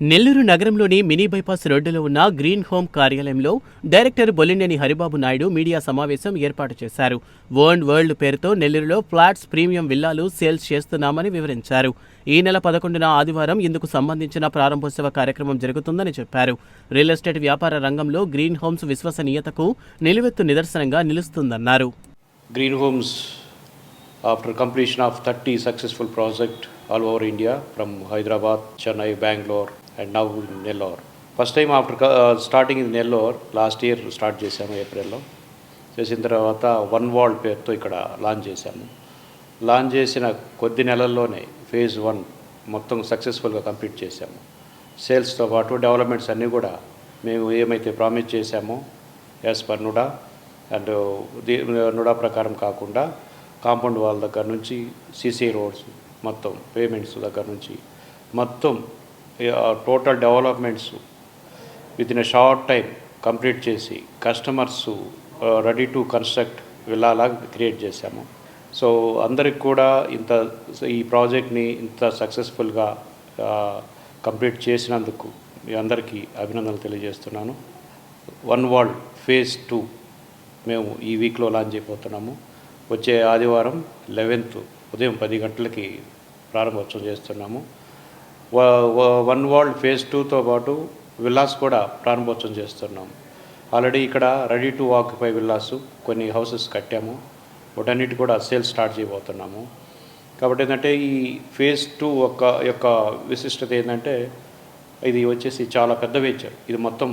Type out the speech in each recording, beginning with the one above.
నెల్లూరు నగరంలోని mini bypass రోడ్డులో ఉన్న గ్రీన్ హోమ్ కార్యాలయంలో డైరెక్టర్ బొలినేని హరిబాబు నాయుడు మీడియా సమావేశం ఏర్పాటు చేశారు. వరల్డ్ పేరుతో నెల్లూరులో ఫ్లాట్స్, ప్రీమియం విల్లాలు సేల్స్ చేస్తున్నామని వివరించారు. ఈ నెల 11న ఆదివారం ఇందుకు సంబంధించిన ప్రారంభోత్సవ కార్యక్రమం జరుగుతుందని చెప్పారు. రియల్ ఎస్టేట్ వ్యాపార రంగంలో గ్రీన్ హోమ్స్ విశ్వసనీయతకు నిలువెత్తు నిదర్శనంగా నిలుస్తుందన్నారు. Green homes after completion of 30 successful projects all over India from Hyderabad, Chennai, Bangalore and now in Nellore. First time after starting in Nellore, last year start చేసాము ఏప్రిల్లో. చేసిన తర్వాత వన్ వరల్డ్ పేరుతో ఇక్కడ లాంచ్ చేశాము. లాంచ్ చేసిన కొద్ది నెలల్లోనే ఫేజ్ 1 మొత్తం సక్సెస్ఫుల్గా కంప్లీట్ చేశాము. సేల్స్తో పాటు డెవలప్మెంట్స్ అన్నీ కూడా మేము ఏమైతే ప్రామిస్ చేశామో as per NUDA and NUDA ప్రకారం కాకుండా కాంపౌండ్ వాల్ దగ్గర నుంచి సీసీ రోడ్స్ మొత్తం పేమెంట్స్ దగ్గర నుంచి మొత్తం total developments within a short time complete చేసి కస్టమర్స్ రెడీ టు కన్స్ట్రక్ట్ విల్లాలాగా క్రియేట్ చేశాము. సో అందరికి కూడా ఈ ప్రాజెక్ట్ని ఇంత సక్సెస్ఫుల్గా కంప్లీట్ చేసినందుకు మీ అందరికీ అభినందనలు తెలియజేస్తున్నాను. వన్ వరల్డ్ ఫేజ్ 2 మేము ఈ వీక్లో లాంచ్ అయిపోతున్నాము. వచ్చే ఆదివారం 11th ఉదయం 10 గంటలకి ప్రారంభోత్సవం చేస్తున్నాము. వన్ వరల్డ్ ఫేజ్ 2తో పాటు విల్లాస్ కూడా ప్రారంభోత్సవం చేస్తున్నాము. ఆల్రెడీ ఇక్కడ రెడీ టు ఆక్యుపై విల్లాస్ కొన్ని హౌసెస్ కట్టాము. వాటన్నిటి కూడా సేల్స్ స్టార్ట్ చేయబోతున్నాము. కాబట్టి ఏంటంటే ఈ ఫేజ్ 2 యొక్క విశిష్టత ఏంటంటే ఇది వచ్చేసి చాలా పెద్ద వెంచర్. ఇది మొత్తం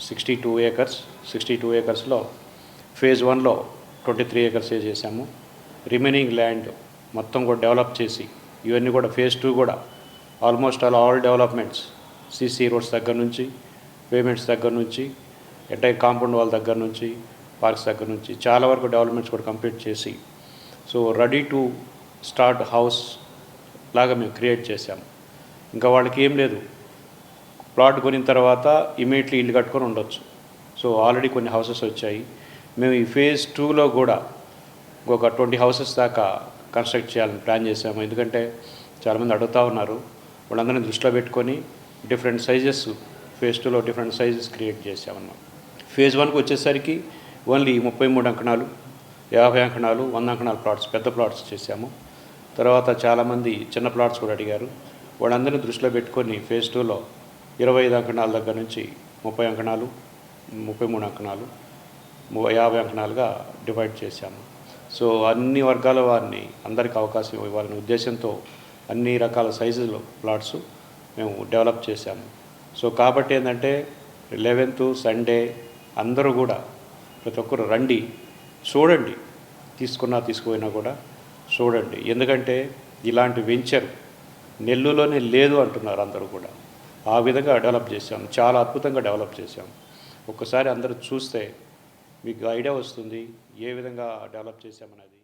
62 ఏకర్స్లో ఫేజ్ 1లో 23 ఏకర్స్ చేసాము. రిమైనింగ్ ల్యాండ్ మొత్తం కూడా డెవలప్ చేసి ఇవన్నీ కూడా ఫేజ్ 2 కూడా almost all developments CC roads దగ్గర నుంచి పేమెంట్స్ దగ్గర నుంచి ఎంటైర్ కాంపౌండ్ వాల్ దగ్గర నుంచి పార్క్స్ దగ్గర నుంచి చాలా వరకు డెవలప్మెంట్స్ కూడా కంప్లీట్ చేసి so ready to start house లాగా మేము క్రియేట్ చేసాము. ఇంకా వాళ్ళకి ఏం లేదు, ప్లాట్ కొనిన తర్వాత ఇమీడియట్లీ ఇల్లు కట్టుకొని ఉండొచ్చు. సో ఆల్రెడీ కొన్ని హౌసెస్ వచ్చాయి. మేము ఈ ఫేజ్ 2లో కూడా ఒక 20 హౌసెస్ దాకా కన్స్ట్రక్ట్ చేయాలని ప్లాన్ చేసాము. ఎందుకంటే చాలామంది అడుగుతూ ఉన్నారు. వాళ్ళందరినీ దృష్టిలో పెట్టుకొని డిఫరెంట్ సైజెస్ ఫేజ్ 2లో డిఫరెంట్ సైజెస్ క్రియేట్ చేసామన్నమాట. ఫేజ్ 1కి వచ్చేసరికి ఓన్లీ 33 అంకణాలు, 50 అంకణాలు, 100 అంకణాల ప్లాట్స్, పెద్ద ప్లాట్స్ చేసాము. తర్వాత చాలామంది చిన్న ప్లాట్స్ కూడా అడిగారు. వాళ్ళందరినీ దృష్టిలో పెట్టుకొని ఫేజ్ 2లో 25 అంకణాల దగ్గర నుంచి 30 అంకణాలు, 33 అంకణాలు, 50 అంకణాలుగా డివైడ్ చేశాము. సో అన్ని వర్గాల వారిని అందరికీ అవకాశం ఇవ్వాలనే ఉద్దేశంతో అన్ని రకాల సైజులో ప్లాట్స్ మేము డెవలప్ చేశాము. సో కాబట్టి ఏంటంటే 11th సండే అందరూ కూడా ప్రతి ఒక్కరు రండి, చూడండి, తీసుకుపోయినా కూడా చూడండి. ఎందుకంటే ఇలాంటి వెంచర్ నెల్లూరులోనే లేదు అంటున్నారు అందరూ కూడా. ఆ విధంగా డెవలప్ చేశాము, చాలా అద్భుతంగా డెవలప్ చేశాము. ఒక్కసారి అందరూ చూస్తే మీకు ఐడియా వస్తుంది ఏ విధంగా డెవలప్ చేశామన్నది.